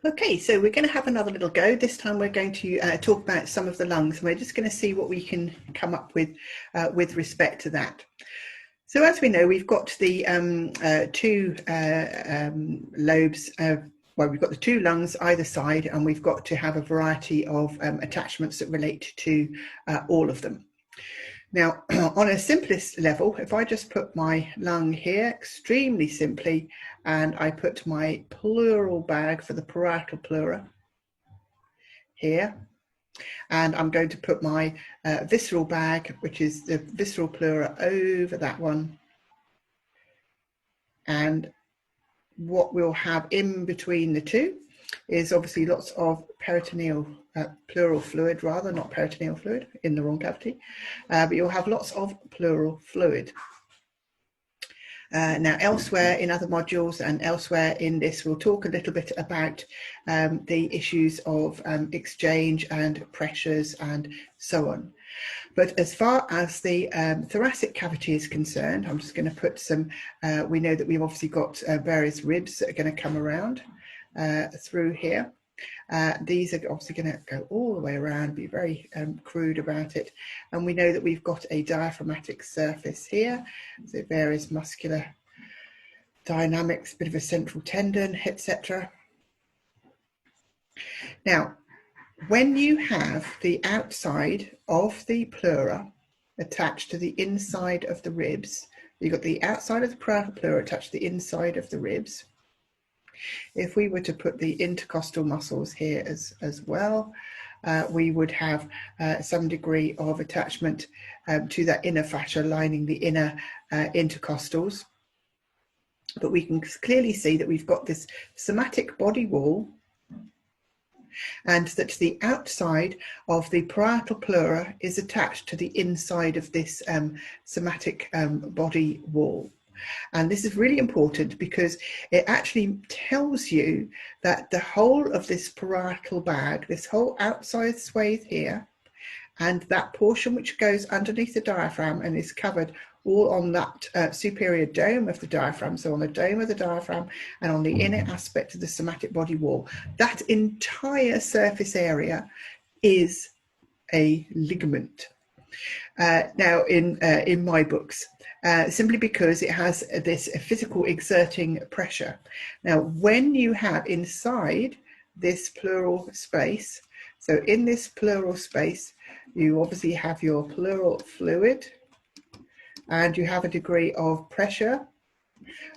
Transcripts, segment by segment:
Okay, so we're going to have another little go. This time we're going to talk about some of the lungs, and we're just going to see what we can come up with respect to that. So as we know, we've got the two lobes, well, we've got the two lungs either side, and we've got to have a variety of attachments that relate to all of them. Now, on a simplest level, if I just put my lung here, extremely simply, and I put my pleural bag for the parietal pleura here, and I'm going to put my visceral bag, which is the visceral pleura, over that one. And what we'll have in between the two is obviously lots of peritoneal, pleural fluid rather, not peritoneal fluid, in the wrong cavity, but you'll have lots of pleural fluid. Now, elsewhere in other modules and elsewhere in this, we'll talk a little bit about the issues of exchange and pressures and so on. But as far as the thoracic cavity is concerned, I'm just going to put some, we know that we've obviously got various ribs that are going to come around through here. These are obviously going to go all the way around, be very crude about it. And we know that we've got a diaphragmatic surface here, so various muscular dynamics, bit of a central tendon, etc. Now, when you have the outside of the pleura attached to the inside of the ribs, you've got the outside of the parietal pleura attached to the inside of the ribs. If we were to put the intercostal muscles here as well, we would have some degree of attachment to that inner fascia lining the inner intercostals. But we can clearly see that we've got this somatic body wall, and that the outside of the parietal pleura is attached to the inside of this somatic body wall. And this is really important because it actually tells you that the whole of this parietal bag, this whole outside swathe here, and that portion which goes underneath the diaphragm and is covered all on that superior dome of the diaphragm, so on the dome of the diaphragm and on the inner aspect of the somatic body wall, that entire surface area is a ligament. Now, in my books, simply because it has this physical exerting pressure. Now, when you have inside this pleural space, so in this pleural space, you obviously have your pleural fluid, and you have a degree of pressure,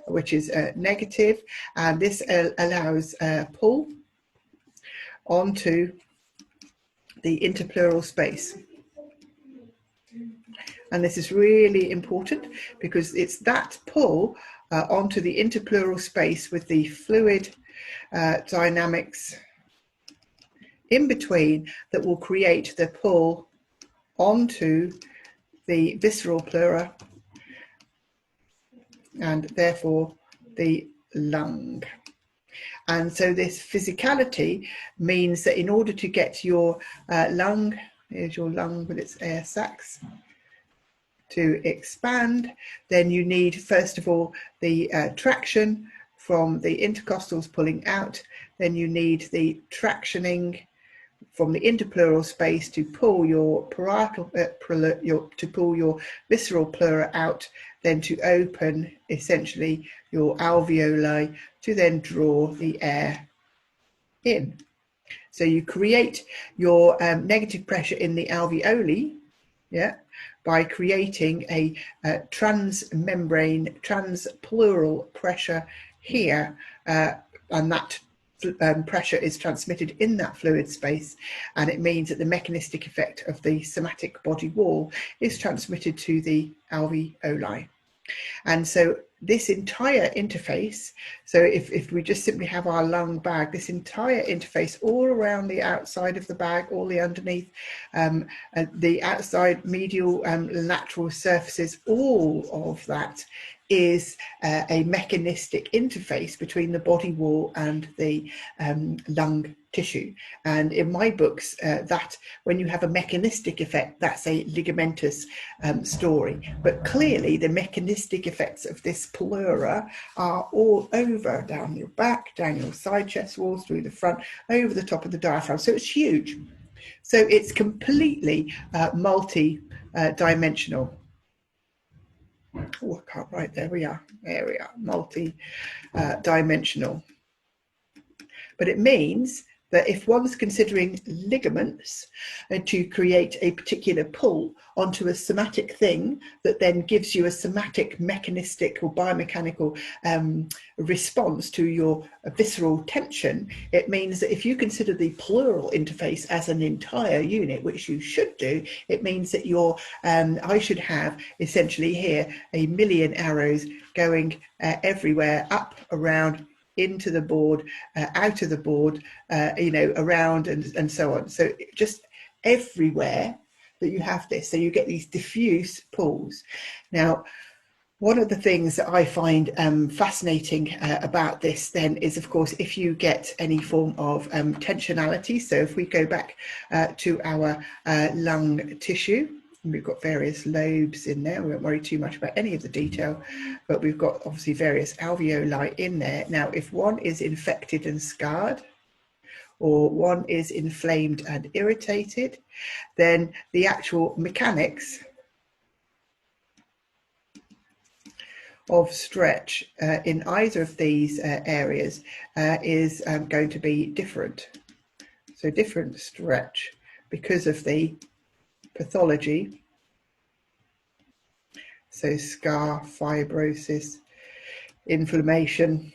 which is negative, and this allows pull onto the interpleural space. And this is really important because it's that pull onto the interpleural space with the fluid dynamics in between that will create the pull onto the visceral pleura and therefore the lung. And so this physicality means that in order to get your lung, here's your lung with its air sacs, to expand, then you need, first of all, the traction from the intercostals pulling out, then you need the tractioning from the interpleural space to pull your parietal, to pull your visceral pleura out, then to open essentially your alveoli to then draw the air in. So you create your negative pressure in the alveoli, yeah, by creating a transmembrane, transpleural pressure here, and that pressure is transmitted in that fluid space, and it means that the mechanistic effect of the somatic body wall is transmitted to the alveoli. And so this entire interface, so if we just simply have our lung bag, this entire interface all around the outside of the bag, all the underneath, the outside medial lateral surfaces, all of that is a mechanistic interface between the body wall and the lung tissue. And in my books, that when you have a mechanistic effect, that's a ligamentous story. But clearly the mechanistic effects of this pleura are all over, down your back, down your side chest walls, through the front, over the top of the diaphragm. So it's huge. So it's completely multi-dimensional. Oh, I can't write. There we are. There we are. Multi-dimensional. But it means that if one's considering ligaments to create a particular pull onto a somatic thing that then gives you a somatic mechanistic or biomechanical response to your visceral tension, it means that if you consider the pleural interface as an entire unit, which you should do, it means that I should have essentially here 1,000,000 arrows going everywhere, up, around, into the board, out of the board, around and so on. So just everywhere that you have this, so you get these diffuse pulls. Now, one of the things that I find fascinating about this then is, of course, if you get any form of tensionality. So if we go back to our lung tissue, we've got various lobes in there. We won't worry too much about any of the detail, but we've got obviously various alveoli in there. Now, if one is infected and scarred, or one is inflamed and irritated, then the actual mechanics of stretch in either of these areas is going to be different. So different stretch because of the pathology. So scar, fibrosis, inflammation,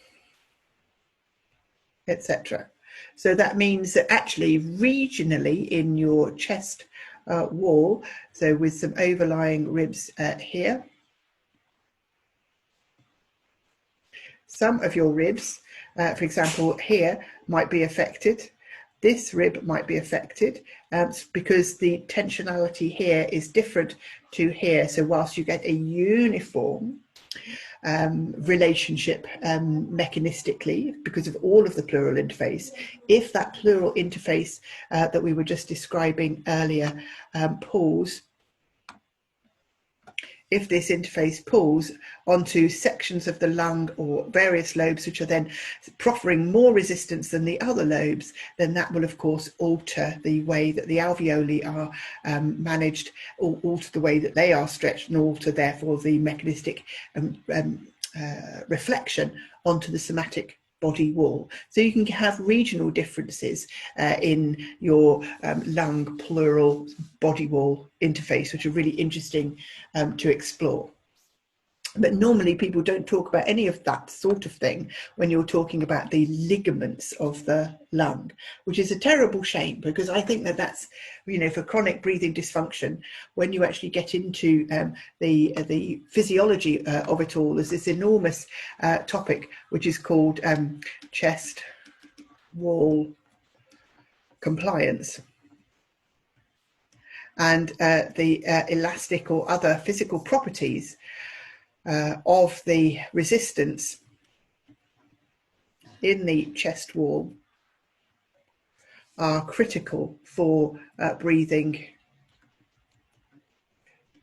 etc. So that means that actually regionally in your chest wall, so with some overlying ribs here, some of your ribs, for example, here might be affected. This rib might be affected because the tensionality here is different to here. So whilst you get a uniform relationship mechanistically because of all of the pleural interface, if that pleural interface that we were just describing earlier pulls, if this interface pulls onto sections of the lung or various lobes which are then proffering more resistance than the other lobes, then that will of course alter the way that the alveoli are managed, or alter the way that they are stretched, and alter therefore the mechanistic reflection onto the somatic body wall. So you can have regional differences in your lung pleural body wall interface, which are really interesting to explore. But normally people don't talk about any of that sort of thing when you're talking about the ligaments of the lung, which is a terrible shame, because I think that that's, for chronic breathing dysfunction, when you actually get into the physiology of it all, there's this enormous topic which is called chest wall compliance. And the elastic or other physical properties of the resistance in the chest wall are critical for breathing.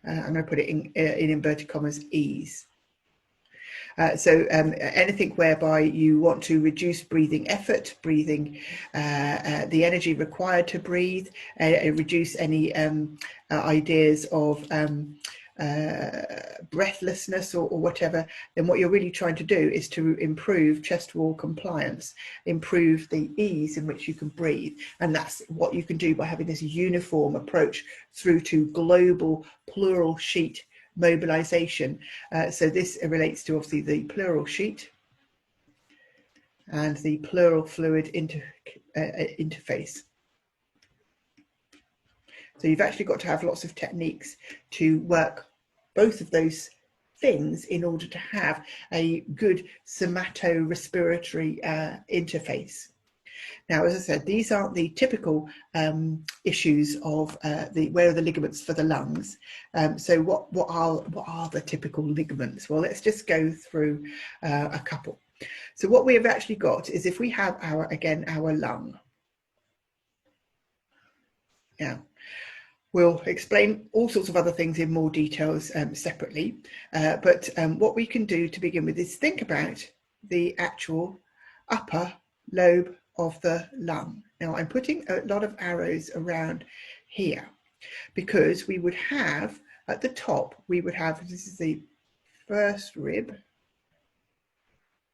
I'm going to put it in inverted commas, ease. So anything whereby you want to reduce breathing effort, breathing, the energy required to breathe, reduce any ideas of breathlessness or whatever, then what you're really trying to do is to improve chest wall compliance, improve the ease in which you can breathe. And that's what you can do by having this uniform approach through to global pleural sheet mobilization. So this relates to obviously the pleural sheet and the pleural fluid interface. So you've actually got to have lots of techniques to work both of those things in order to have a good somato-respiratory interface. Now, as I said, these aren't the typical issues of where are the ligaments for the lungs. So what are the typical ligaments? Well, let's just go through a couple. So what we have actually got is, if we have our lung. Now, we'll explain all sorts of other things in more details separately, but what we can do to begin with is think about the actual upper lobe of the lung. Now, I'm putting a lot of arrows around here because we would have at the top, this is the first rib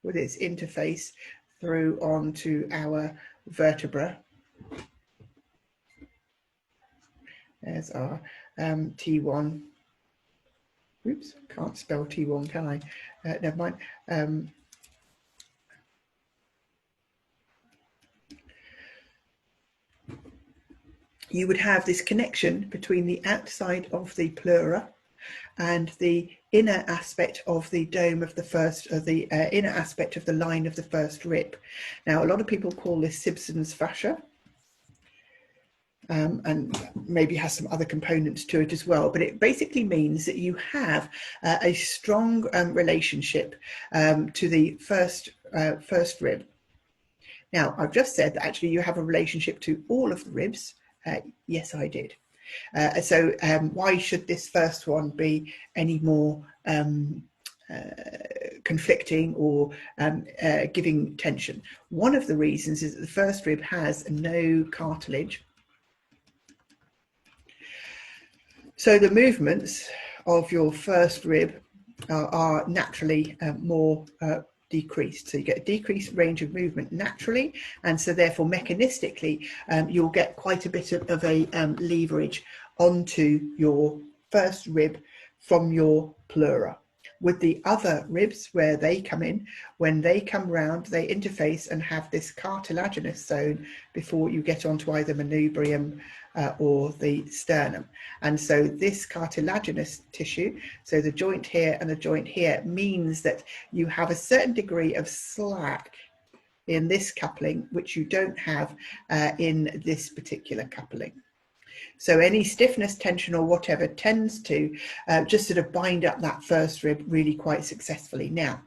with its interface through onto our vertebra. There's our T1. Oops, can't spell T1, can I? Never mind. You would have this connection between the outside of the pleura and the inner aspect of the dome of the first, inner aspect of the line of the first rib. Now, a lot of people call this Simpson's fascia. And maybe has some other components to it as well, but it basically means that you have a strong relationship to the first rib. Now, I've just said that actually you have a relationship to all of the ribs. Yes, I did. So why should this first one be any more conflicting or giving tension? One of the reasons is that the first rib has no cartilage. So the movements of your first rib are naturally more decreased. So you get a decreased range of movement naturally, and so therefore mechanistically you'll get quite a bit of a leverage onto your first rib from your pleura. With the other ribs, where they come in, when they come round, they interface and have this cartilaginous zone before you get onto either manubrium or the sternum. And so this cartilaginous tissue, so the joint here and the joint here, means that you have a certain degree of slack in this coupling, which you don't have in this particular coupling. So any stiffness, tension or whatever tends to just sort of bind up that first rib really quite successfully. Now,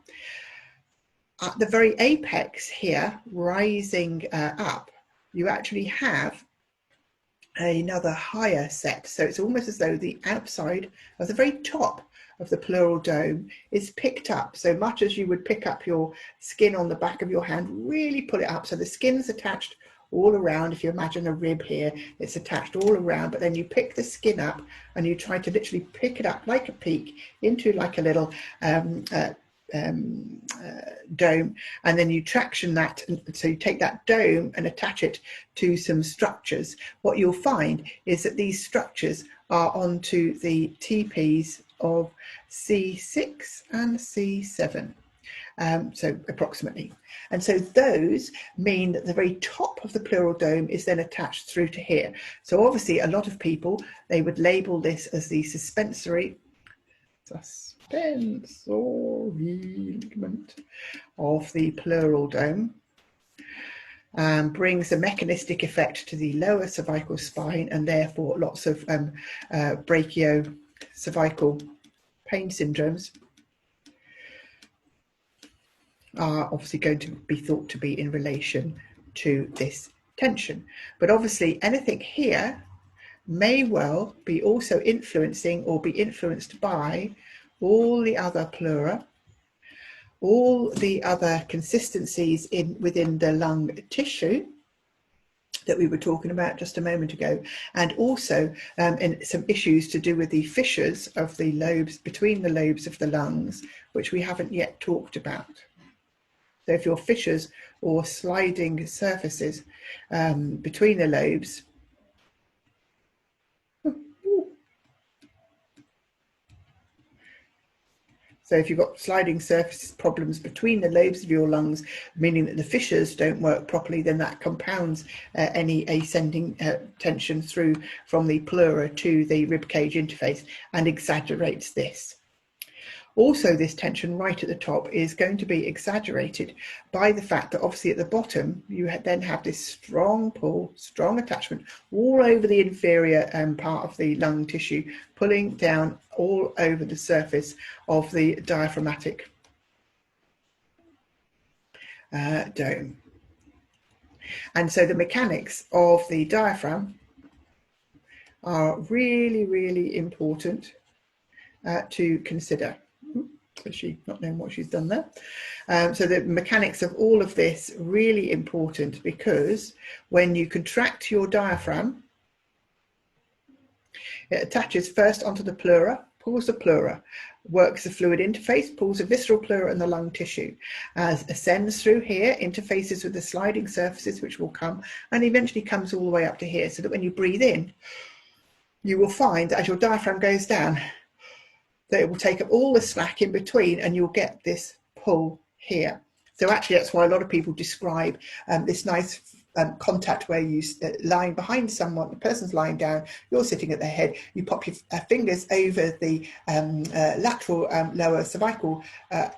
at the very apex here, rising up, you actually have another higher set. So it's almost as though the outside of the very top of the pleural dome is picked up, so much as you would pick up your skin on the back of your hand, really pull it up. So the skin's attached all around. If you imagine a rib here, it's attached all around, but then you pick the skin up and you try to literally pick it up like a peak into like a little dome, and then you traction that, so you take that dome and attach it to some structures. What you'll find is that these structures are onto the TPs of C6 and C7. So approximately. And so those mean that the very top of the pleural dome is then attached through to here. So obviously a lot of people, they would label this as the suspensory ligament of the pleural dome. Brings a mechanistic effect to the lower cervical spine, and therefore lots of brachiocervical pain syndromes are obviously going to be thought to be in relation to this tension. But obviously anything here may well be also influencing or be influenced by all the other pleura, all the other consistencies within the lung tissue that we were talking about just a moment ago, and also in some issues to do with the fissures of the lobes, between the lobes of the lungs, which we haven't yet talked about. So if your fissures or sliding surfaces between the lobes, so if you've got sliding surface problems between the lobes of your lungs, meaning that the fissures don't work properly, then that compounds any ascending tension through from the pleura to the ribcage interface and exaggerates this. Also, this tension right at the top is going to be exaggerated by the fact that obviously at the bottom you then have this strong pull, strong attachment all over the inferior part of the lung tissue, pulling down all over the surface of the diaphragmatic dome. And so the mechanics of the diaphragm are really, really important to consider. Is she not knowing what she's done there? So the mechanics of all of this really important, because when you contract your diaphragm, it attaches first onto the pleura, pulls the pleura, works the fluid interface, pulls the visceral pleura and the lung tissue, as ascends through here, interfaces with the sliding surfaces which will come, and eventually comes all the way up to here, so that when you breathe in, you will find that as your diaphragm goes down, that it will take up all the slack in between and you'll get this pull here. So actually that's why a lot of people describe this nice contact where you lying behind someone, the person's lying down, you're sitting at their head, you pop your fingers over the lateral lower cervical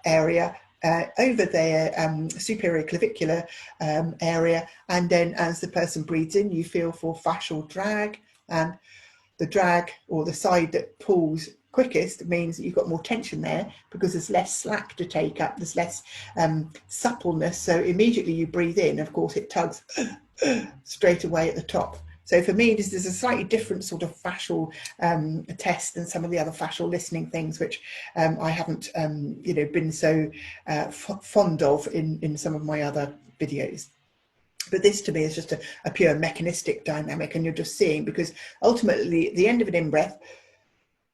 area, over their superior clavicular area, and then as the person breathes in, you feel for fascial drag, and the drag, or the side that pulls quickest, means that you've got more tension there because there's less slack to take up, there's less suppleness. So immediately you breathe in, of course, it tugs straight away at the top. So for me, this is a slightly different sort of fascial test than some of the other fascial listening things, which I haven't, been so fond of in some of my other videos. But this to me is just a pure mechanistic dynamic, and you're just seeing, because ultimately at the end of an in-breath,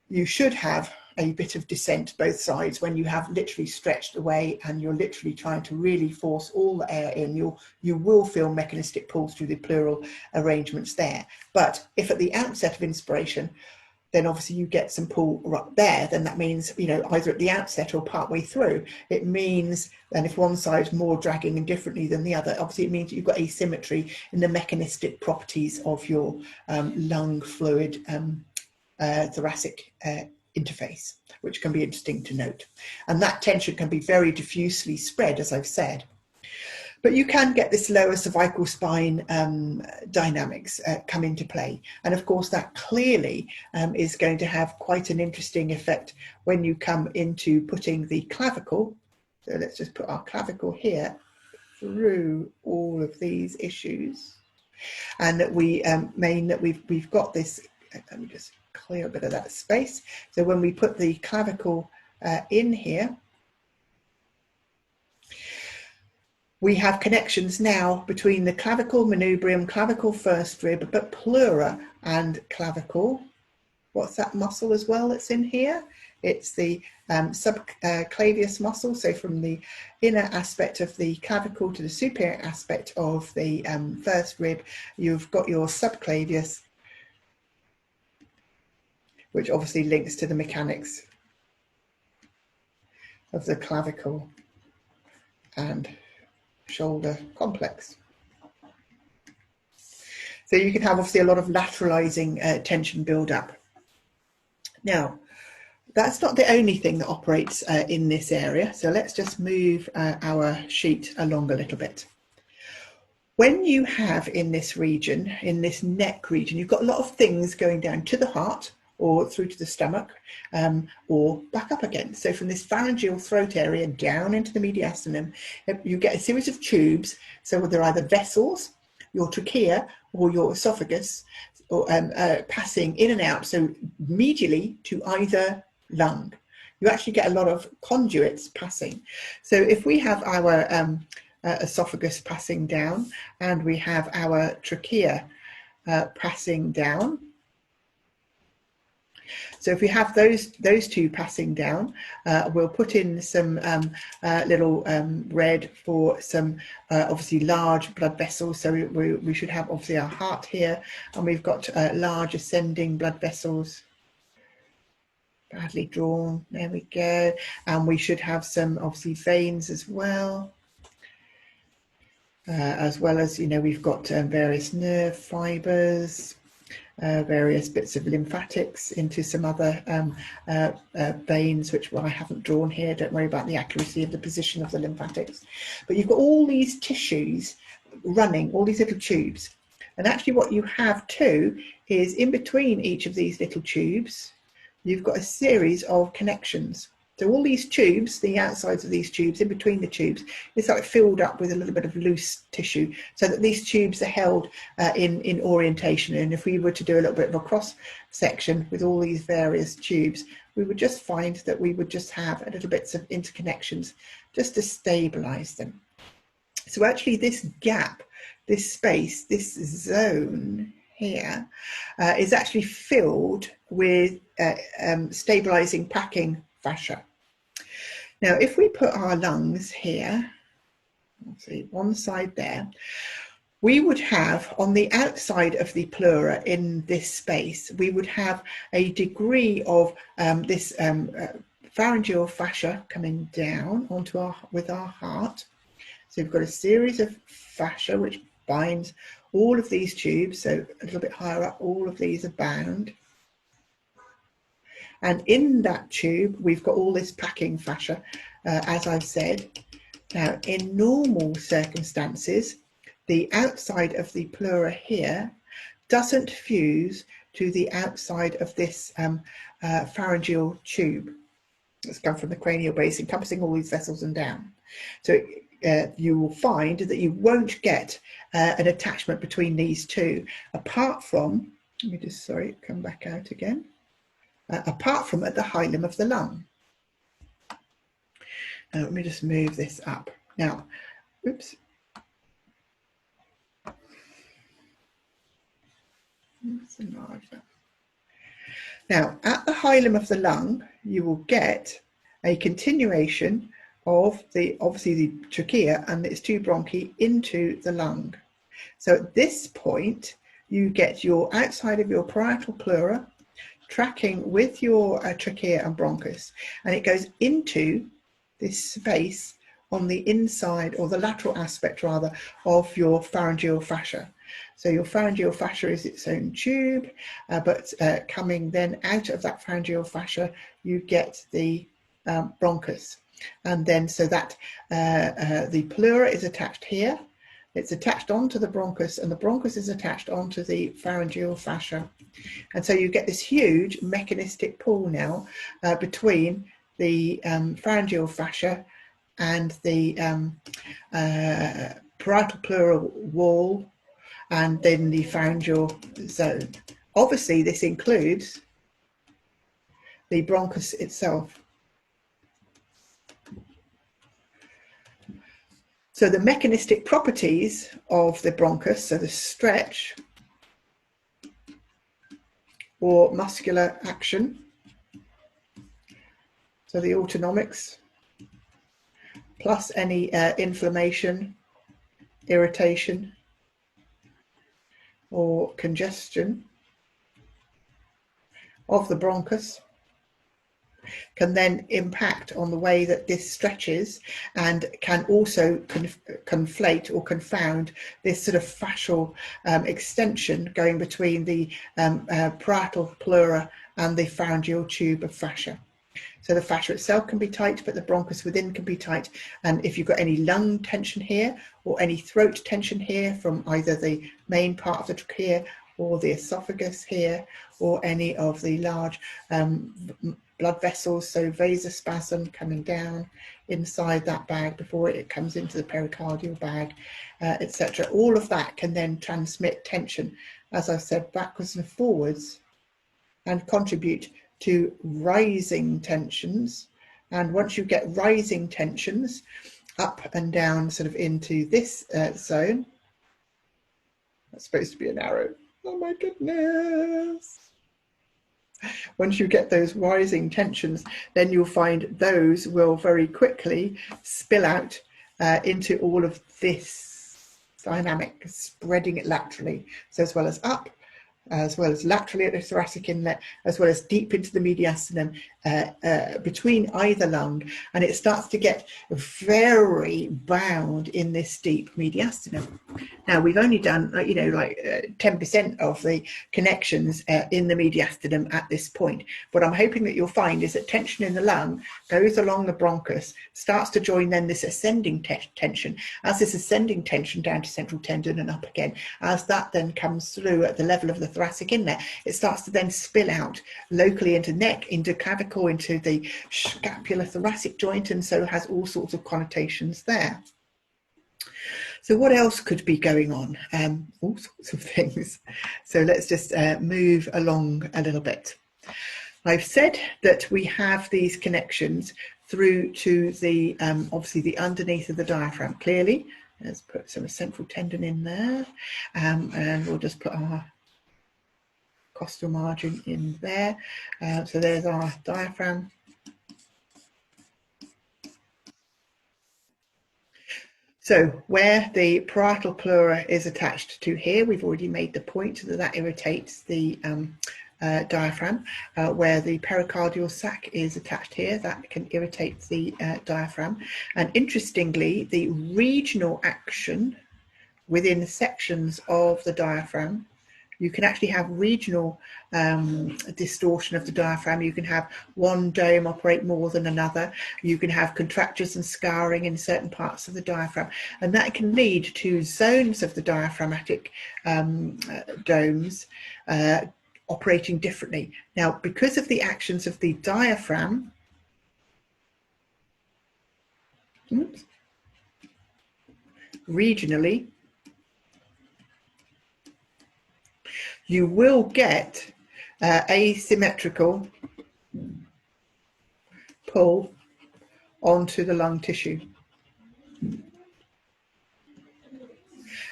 you should have a bit of descent both sides when you have literally stretched away and you're literally trying to really force all the air in. You will feel mechanistic pulls through the pleural arrangements there. But if at the outset of inspiration, then obviously you get some pull right there, then that means, either at the outset or partway through, it means, and if one side's more dragging and differently than the other, obviously it means you've got asymmetry in the mechanistic properties of your lung fluid thoracic interface, which can be interesting to note. And that tension can be very diffusely spread, as I've said. But you can get this lower cervical spine dynamics come into play. And of course, that clearly is going to have quite an interesting effect when you come into putting the clavicle. So let's just put our clavicle here through all of these issues. And that we we've got this, let me just clear a bit of that space. So when we put the clavicle in here, we have connections now between the clavicle, manubrium, clavicle first rib, but pleura and clavicle. What's that muscle as well that's in here? It's the subclavius muscle. So from the inner aspect of the clavicle to the superior aspect of the first rib, you've got your subclavius, which obviously links to the mechanics of the clavicle and shoulder complex. So you can have obviously a lot of lateralizing tension build up. Now, that's not the only thing that operates in this area. So let's just move our sheet along a little bit. When you have in this region, in this neck region, you've got a lot of things going down to the heart, or through to the stomach, or back up again. So from this pharyngeal throat area down into the mediastinum, you get a series of tubes. So they're either vessels, your trachea, or your esophagus, or passing in and out, so medially to either lung. You actually get a lot of conduits passing. So if we have our esophagus passing down, and we have our trachea passing down, so if we have those two passing down, we'll put in some little red for some obviously large blood vessels. So we should have obviously our heart here, and we've got large ascending blood vessels. Badly drawn, there we go. And we should have some obviously veins as well. As well as, we've got various nerve fibers. various bits of lymphatics into some other veins, which I haven't drawn here. Don't worry about the accuracy of the position of the lymphatics. But you've got all these tissues running, all these little tubes. And actually what you have too is in between each of these little tubes, you've got a series of connections. So all these tubes, the outsides of these tubes, in between the tubes, it's like filled up with a little bit of loose tissue, so that these tubes are held in orientation. And if we were to do a little bit of a cross section with all these various tubes, we would just find that we would just have a little bits of interconnections just to stabilize them. So actually this gap, this space, this zone here is actually filled with stabilizing packing fascia. Now, if we put our lungs here, let's see, one side there, we would have on the outside of the pleura in this space, we would have a degree of this pharyngeal fascia coming down onto with our heart. So we've got a series of fascia which binds all of these tubes. So a little bit higher up, all of these are bound. And in that tube, we've got all this packing fascia, as I've said. Now, in normal circumstances, the outside of the pleura here doesn't fuse to the outside of this pharyngeal tube that's come from the cranial base, encompassing all these vessels and down. So you will find that you won't get an attachment between these two, apart from, let me just, come back out again. Apart from at the hilum of the lung. Now, let me just move this up. Now, oops. Let's enlarge that. Now, at the hilum of the lung, you will get a continuation of obviously the trachea and its two bronchi into the lung. So at this point, you get your outside of your parietal pleura tracking with your trachea and bronchus, and it goes into this space on the inside, or the lateral aspect rather, of your pharyngeal fascia. So your pharyngeal fascia is its own tube, but coming then out of that pharyngeal fascia, you get the bronchus. And then so that the pleura is attached here, it's attached onto the bronchus, and the bronchus is attached onto the pharyngeal fascia. And so you get this huge mechanistic pull now between the pharyngeal fascia and the parietal pleural wall, and then the pharyngeal zone. Obviously, this includes the bronchus itself. So the mechanistic properties of the bronchus, so the stretch or muscular action, so the autonomics, plus any inflammation, irritation, or congestion of the bronchus, can then impact on the way that this stretches, and can also conflate or confound this sort of fascial extension going between the parietal pleura and the pharyngeal tube of fascia. So the fascia itself can be tight, but the bronchus within can be tight. And if you've got any lung tension here or any throat tension here from either the main part of the trachea or the esophagus here, or any of the large blood vessels, so vasospasm coming down inside that bag before it comes into the pericardial bag, etc. All of that can then transmit tension, as I said, backwards and forwards, and contribute to rising tensions. And once you get rising tensions up and down sort of into this zone, that's supposed to be an arrow. Oh my goodness. Once you get those rising tensions, then you'll find those will very quickly spill out into all of this dynamic, spreading it laterally. So as well as up, as well as laterally at the thoracic inlet, as well as deep into the mediastinum, between either lung, and it starts to get very bound in this deep mediastinum. Now, we've only done, like 10% of the connections in the mediastinum at this point. What I'm hoping that you'll find is that tension in the lung goes along the bronchus, starts to join then this ascending tension. As this ascending tension down to central tendon and up again, as that then comes through at the level of the thoracic inlet, it starts to then spill out locally into neck, into clavicle, into the scapulothoracic joint, and so has all sorts of connotations there. So what else could be going on? All sorts of things. So let's just move along a little bit. I've said that we have these connections through to the, obviously the underneath of the diaphragm. Clearly, let's put some central tendon in there, and we'll just put our costal margin in there. So there's our diaphragm. So where the parietal pleura is attached to here, we've already made the point that that irritates the diaphragm. Where the pericardial sac is attached here, that can irritate the diaphragm. And interestingly, the regional action within sections of the diaphragm, you can actually have regional distortion of the diaphragm. You can have one dome operate more than another. You can have contractures and scouring in certain parts of the diaphragm. And that can lead to zones of the diaphragmatic domes operating differently. Now, because of the actions of the diaphragm, regionally, you will get asymmetrical pull onto the lung tissue.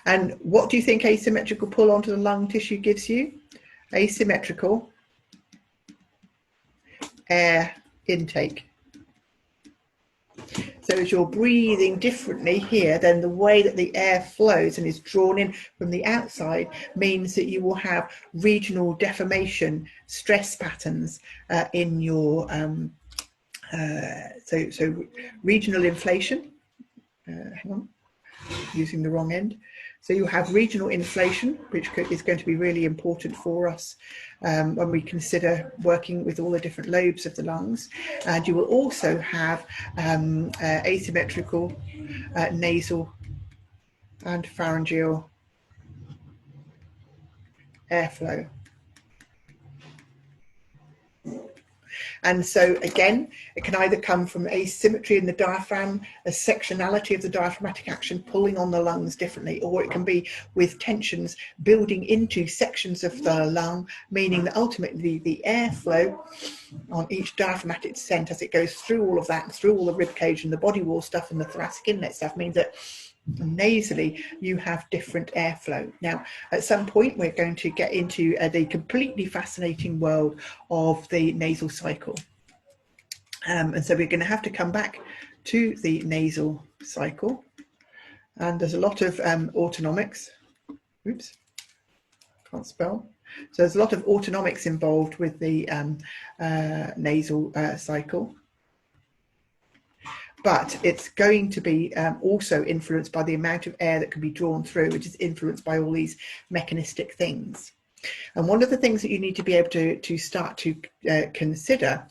And what do you think asymmetrical pull onto the lung tissue gives you? Asymmetrical air intake. So as you're breathing differently here, then the way that the air flows and is drawn in from the outside means that you will have regional deformation, stress patterns in your, so regional inflation, hang on, using the wrong end. So you have regional inflation, which is going to be really important for us when we consider working with all the different lobes of the lungs. And you will also have asymmetrical nasal and pharyngeal airflow. And so again, it can either come from asymmetry in the diaphragm, a sectionality of the diaphragmatic action pulling on the lungs differently, or it can be with tensions building into sections of the lung, meaning that ultimately the airflow on each diaphragmatic descent as it goes through all of that, through all the rib cage and the body wall stuff and the thoracic inlet stuff, means that nasally you have different airflow. Now at some point we're going to get into the completely fascinating world of the nasal cycle, and so we're going to have to come back to the nasal cycle, and there's a lot of autonomics, oops, can't spell, so there's a lot of autonomics involved with the nasal cycle. But it's going to be also influenced by the amount of air that can be drawn through, which is influenced by all these mechanistic things. And one of the things that you need to be able to start to consider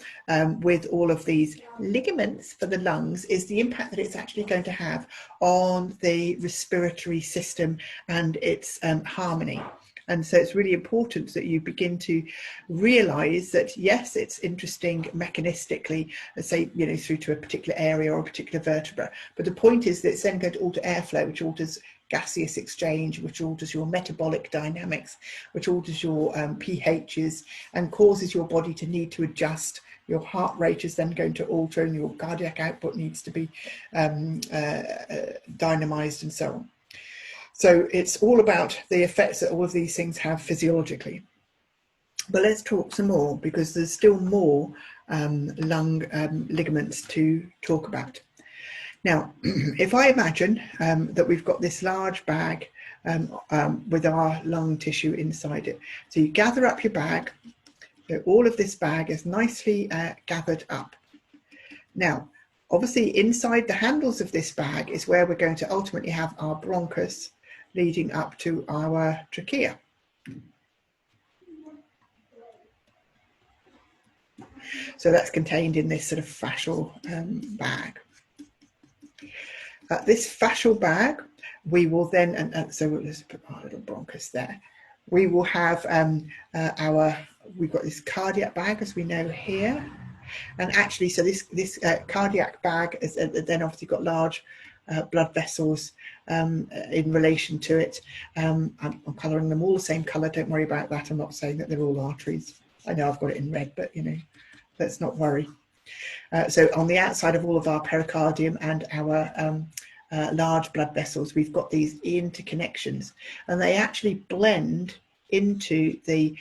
with all of these ligaments for the lungs is the impact that it's actually going to have on the respiratory system and its harmony. And so it's really important that you begin to realize that, yes, it's interesting mechanistically, let's say, you know, through to a particular area or a particular vertebra. But the point is that it's then going to alter airflow, which alters gaseous exchange, which alters your metabolic dynamics, which alters your pHs and causes your body to need to adjust. Your heart rate is then going to alter and your cardiac output needs to be dynamized and so on. So it's all about the effects that all of these things have physiologically. But let's talk some more, because there's still more lung ligaments to talk about. Now, if I imagine that we've got this large bag with our lung tissue inside it. So you gather up your bag, So all of this bag is nicely gathered up. Now, obviously inside the handles of this bag is where we're going to ultimately have our bronchus leading up to our trachea. So that's contained in this sort of fascial bag. This fascial bag, we will then, and so let's put our little bronchus there. We will have we've got this cardiac bag, as we know here. And actually, so this cardiac bag is then obviously got large blood vessels in relation to it. I'm colouring them all the same colour. Don't worry about that. I'm not saying that they're all arteries. I know I've got it in red, but, you know, let's not worry. So on the outside of all of our pericardium and our large blood vessels, we've got these interconnections, and they actually blend into the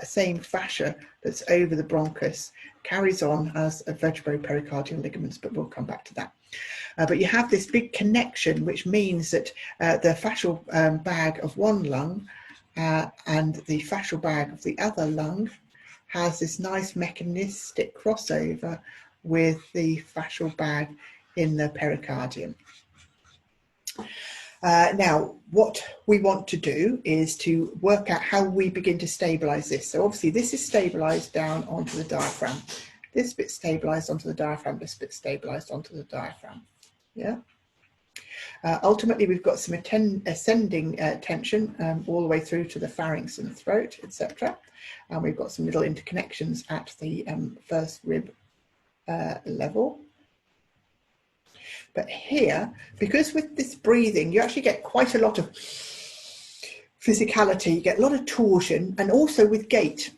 same fascia that's over the bronchus, carries on as a vertebropericardial ligaments, but we'll come back to that. But you have this big connection, which means that the fascial bag of one lung and the fascial bag of the other lung has this nice mechanistic crossover with the fascial bag in the pericardium. Now, what we want to do is to work out how we begin to stabilize this. So obviously this is stabilized down onto the diaphragm. This bit stabilized onto the diaphragm, this bit stabilized onto the diaphragm. Yeah. Ultimately, we've got some ascending tension all the way through to the pharynx and the throat, etc. And we've got some little interconnections at the first rib level. But here, because with this breathing, you actually get quite a lot of physicality, you get a lot of torsion, and also with gait,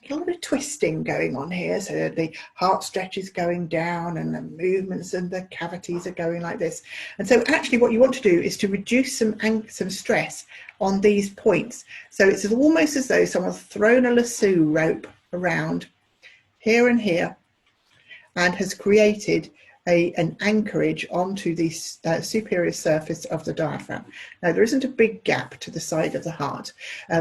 a lot of twisting going on here. So the heart stretch is going down and the movements and the cavities are going like this. And so actually what you want to do is to reduce some stress on these points. So it's almost as though someone's thrown a lasso rope around here and here and has created an anchorage onto the superior surface of the diaphragm. Now, there isn't a big gap to the side of the heart.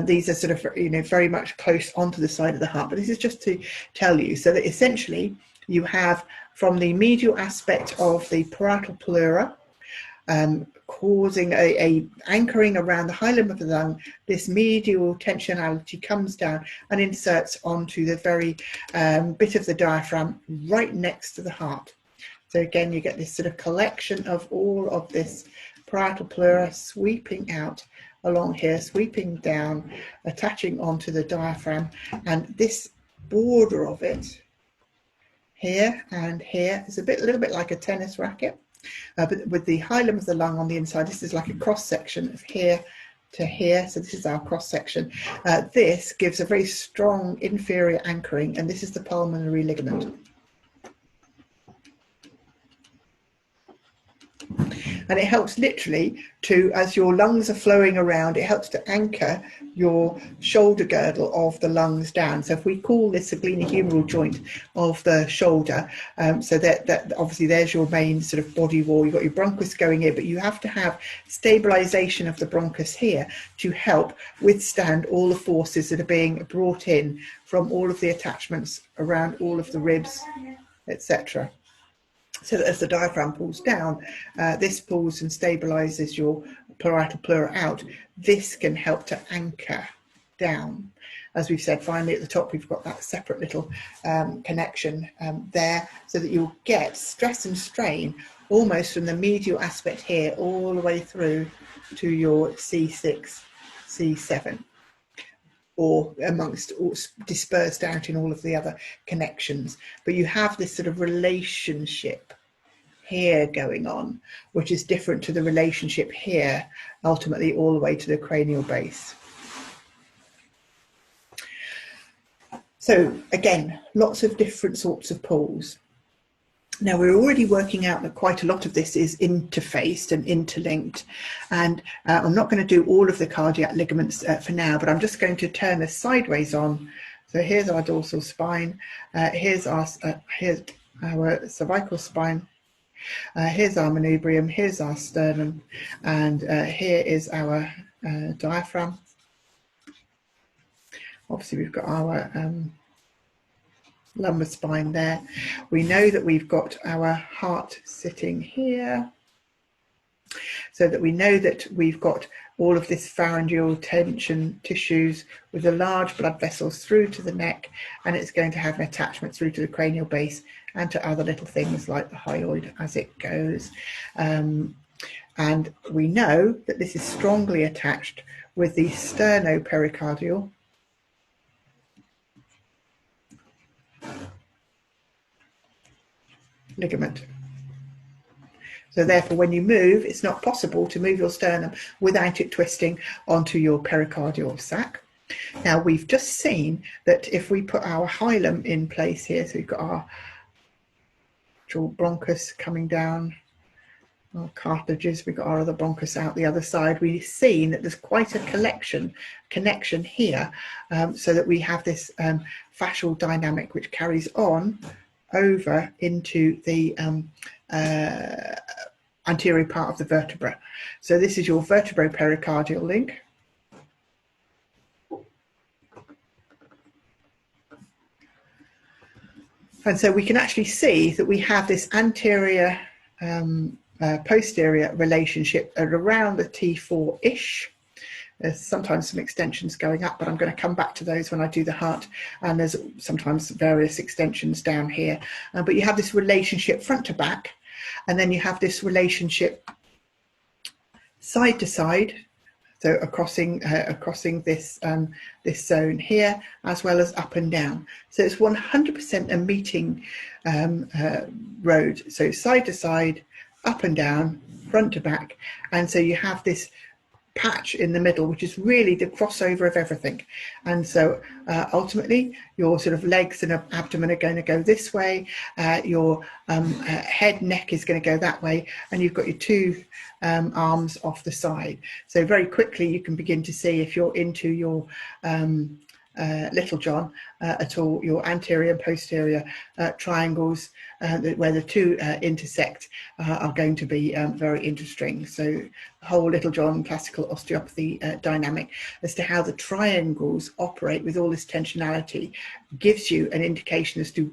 These are sort of, you know, very much close onto the side of the heart, but this is just to tell you, so that essentially you have from the medial aspect of the parietal pleura, causing a anchoring around the hilum of the lung, this medial tensionality comes down and inserts onto the very bit of the diaphragm right next to the heart. So again, you get this sort of collection of all of this parietal pleura sweeping out along here, sweeping down, attaching onto the diaphragm, and this border of it here and here is a little bit like a tennis racket, but with the hilum of the lung on the inside. This is like a cross section of here to here. So this is our cross section. This gives a very strong inferior anchoring, and this is the pulmonary ligament. And it helps literally to, as your lungs are flowing around, it helps to anchor your shoulder girdle of the lungs down. So if we call this a glenohumeral joint of the shoulder, so that obviously there's your main sort of body wall. You've got your bronchus going in, but you have to have stabilization of the bronchus here to help withstand all the forces that are being brought in from all of the attachments around all of the ribs, etc. So that as the diaphragm pulls down, this pulls and stabilizes your parietal pleura out. This can help to anchor down. As we've said, finally at the top, we've got that separate little connection there, so that you'll get stress and strain almost from the medial aspect here all the way through to your C6, C7. Or amongst, or dispersed out in all of the other connections. But you have this sort of relationship here going on, which is different to the relationship here, ultimately all the way to the cranial base. So again, lots of different sorts of pulls. Now, we're already working out that quite a lot of this is interfaced and interlinked, and I'm not going to do all of the cardiac ligaments for now, but I'm just going to turn this sideways on. So here's our dorsal spine, here's our cervical spine, here's our manubrium, here's our sternum, and here is our diaphragm. Obviously, we've got our lumbar spine there. We know that we've got our heart sitting here, so that we know that we've got all of this pharyngeal tension tissues with the large blood vessels through to the neck, and it's going to have an attachment through to the cranial base and to other little things like the hyoid as it goes. And we know that this is strongly attached with the sternopericardial ligament. So therefore, when you move, it's not possible to move your sternum without it twisting onto your pericardial sac. Now, we've just seen that if we put our hilum in place here, so we've got our bronchus coming down, our cartilages, we've got our other bronchus out the other side, we've seen that there's quite a connection here, so that we have this fascial dynamic which carries on over into the anterior part of the vertebra. So this is your vertebropericardial link. And so we can actually see that we have this anterior posterior relationship at around the T4-ish. There's sometimes some extensions going up, but I'm going to come back to those when I do the heart. And there's sometimes various extensions down here. But you have this relationship front to back, and then you have this relationship side to side, so crossing this this zone here, as well as up and down. So it's 100% a meeting road. So side to side, up and down, front to back, and so you have this patch in the middle, which is really the crossover of everything. And so ultimately your sort of legs and abdomen are going to go this way, your head, neck is going to go that way, and you've got your two arms off the side. So very quickly you can begin to see, if you're into your little John at all, your anterior and posterior triangles where the two intersect are going to be very interesting. So the whole little John classical osteopathy dynamic as to how the triangles operate with all this tensionality gives you an indication as to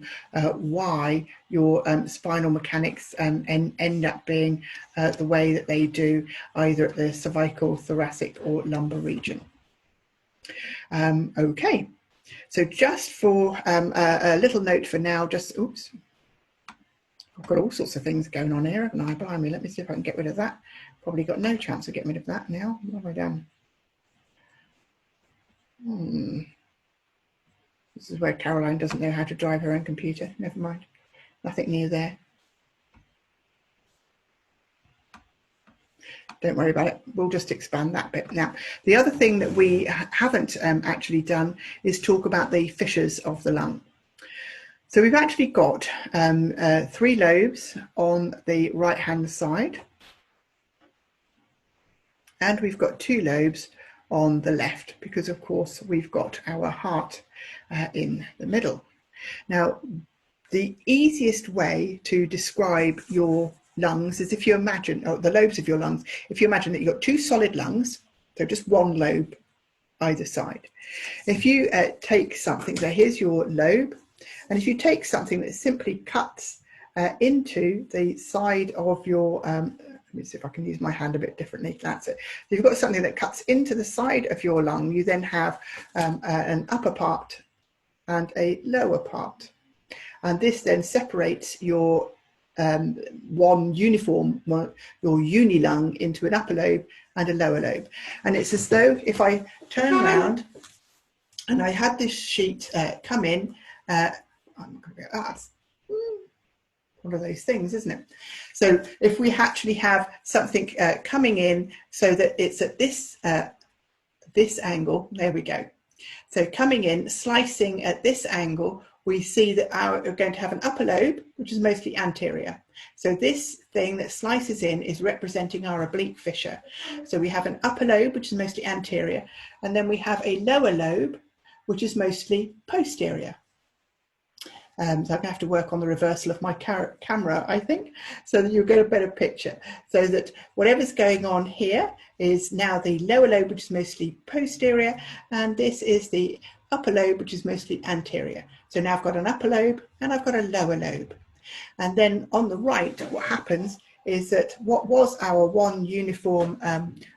why your spinal mechanics end up being the way that they do, either at the cervical, thoracic or lumbar region. Okay, so just for a little note for now, just, oops, I've got all sorts of things going on here, haven't I? Blimey, let me see if I can get rid of that. Probably got no chance of getting rid of that now. What have I done? This is where Caroline doesn't know how to drive her own computer. Never mind, nothing new there. Don't worry about it. We'll just expand that bit. Now, the other thing that we haven't actually done is talk about the fissures of the lung. So we've actually got 3 lobes on the right-hand side, and we've got 2 lobes on the left, because of course we've got our heart in the middle. Now, the easiest way to describe your lungs is if you imagine, or the lobes of your lungs, if you imagine that you've got 2 solid lungs, so just 1 lobe either side. If you take something, so here's your lobe, and if you take something that simply cuts into the side of your, let me see if I can use my hand a bit differently, that's it. So you've got something that cuts into the side of your lung, you then have an upper part and a lower part. And this then separates your one uniform, your unilung, into an upper lobe and a lower lobe. And it's as though if I turn around and I had this sheet come in, that's one of those things, isn't it? So if we actually have something coming in so that it's at this this angle, there we go. So coming in, slicing at this angle, we see that we're going to have an upper lobe, which is mostly anterior. So this thing that slices in is representing our oblique fissure. So we have an upper lobe, which is mostly anterior, and then we have a lower lobe, which is mostly posterior. So I'm going to have to work on the reversal of my camera, I think, so that you'll get a better picture. So that whatever's going on here is now the lower lobe, which is mostly posterior, and this is the upper lobe, which is mostly anterior. So now I've got an upper lobe and I've got a lower lobe. And then on the right, what happens is that what was our one uniform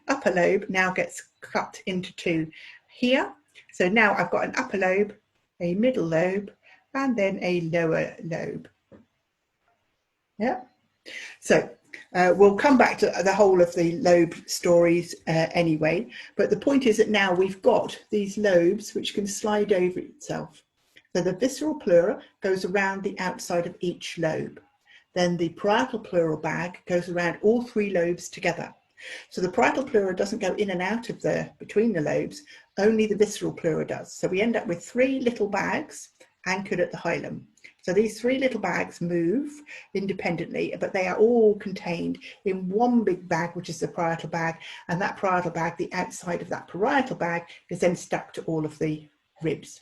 upper lobe now gets cut into two here. So now I've got an upper lobe, a middle lobe, and then a lower lobe. Yeah. So we'll come back to the whole of the lobe stories anyway, but the point is that now we've got these lobes which can slide over itself. So the visceral pleura goes around the outside of each lobe. Then the parietal pleural bag goes around all three lobes together. So the parietal pleura doesn't go in and out of between the lobes, only the visceral pleura does. So we end up with three little bags anchored at the hilum. So these three little bags move independently, but they are all contained in one big bag, which is the parietal bag. And that parietal bag, the outside of that parietal bag, is then stuck to all of the ribs.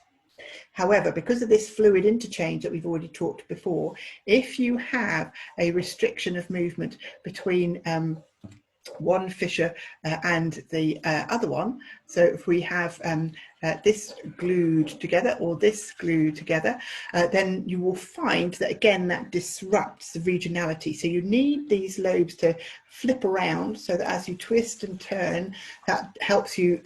However, because of this fluid interchange that we've already talked before, if you have a restriction of movement between one fissure and the other one, so if we have this glued together or this glued together, then you will find that again that disrupts the regionality. So you need these lobes to flip around so that as you twist and turn, that helps you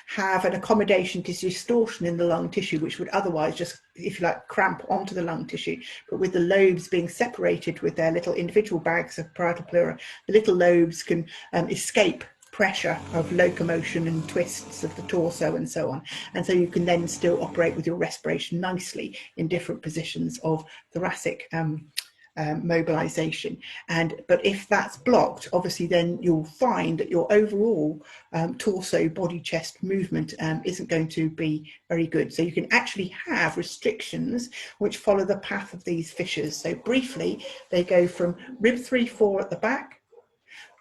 have an accommodation to distortion in the lung tissue, which would otherwise just, if you like, cramp onto the lung tissue. But with the lobes being separated with their little individual bags of parietal pleura, the little lobes can escape pressure of locomotion and twists of the torso and so on. And so you can then still operate with your respiration nicely in different positions of thoracic mobilization. But if that's blocked, obviously then you'll find that your overall torso, body, chest movement isn't going to be very good. So you can actually have restrictions which follow the path of these fissures. So briefly, they go from rib 3-4 at the back,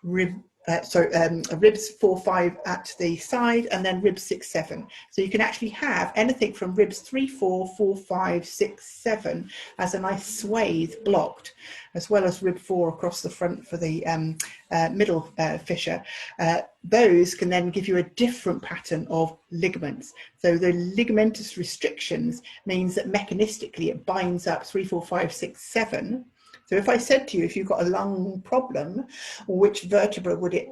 ribs 4-5 at the side, and then ribs 6-7. So you can actually have anything from ribs 3-4, 4-5, 6-7 as a nice swathe blocked, as well as rib 4 across the front for the middle fissure. Those can then give you a different pattern of ligaments. So the ligamentous restrictions means that mechanistically it binds up 3, 4, 5, 6, 7. So if I said to you, if you've got a lung problem, which vertebra would it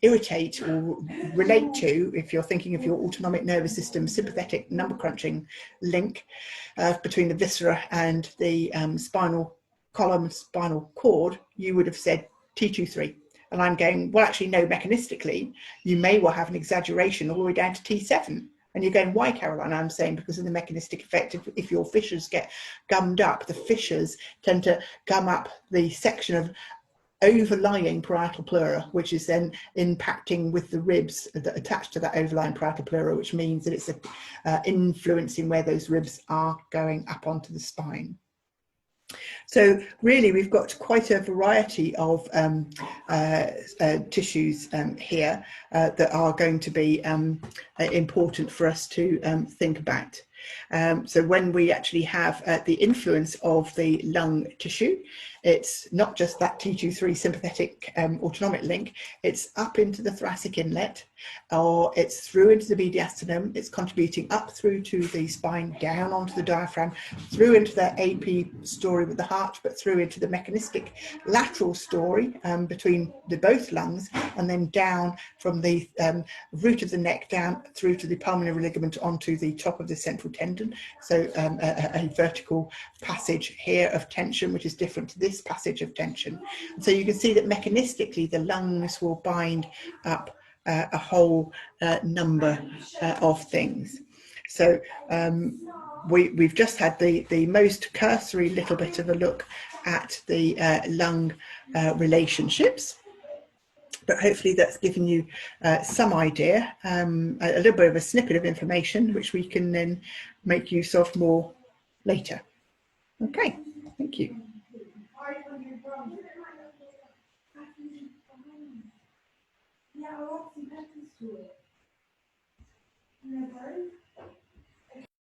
irritate or relate to, if you're thinking of your autonomic nervous system sympathetic number crunching link between the viscera and the spinal column, spinal cord, you would have said T2-3. And I'm going, well, actually, no, mechanistically, you may well have an exaggeration all the way down to T7. And you're going, why, Caroline? I'm saying because of the mechanistic effect. If your fissures get gummed up, the fissures tend to gum up the section of overlying parietal pleura, which is then impacting with the ribs that attach to that overlying parietal pleura, which means that it's influencing where those ribs are going up onto the spine. So really, we've got quite a variety of tissues here that are going to be important for us to think about. So when we actually have the influence of the lung tissue, it's not just that T2-3 sympathetic autonomic link, it's up into the thoracic inlet, or it's through into the mediastinum, it's contributing up through to the spine, down onto the diaphragm, through into the AP story with the heart, but through into the mechanistic lateral story between the both lungs, and then down from the root of the neck down through to the pulmonary ligament onto the top of the central tendon. So a vertical passage here of tension, which is different to this passage of tension. And so you can see that mechanistically the lungs will bind up a whole number of things. So we've just had the most cursory little bit of a look at the lung relationships. But hopefully that's given you some idea, a little bit of a snippet of information, which we can then make use of more later. Okay, thank you. Yeah,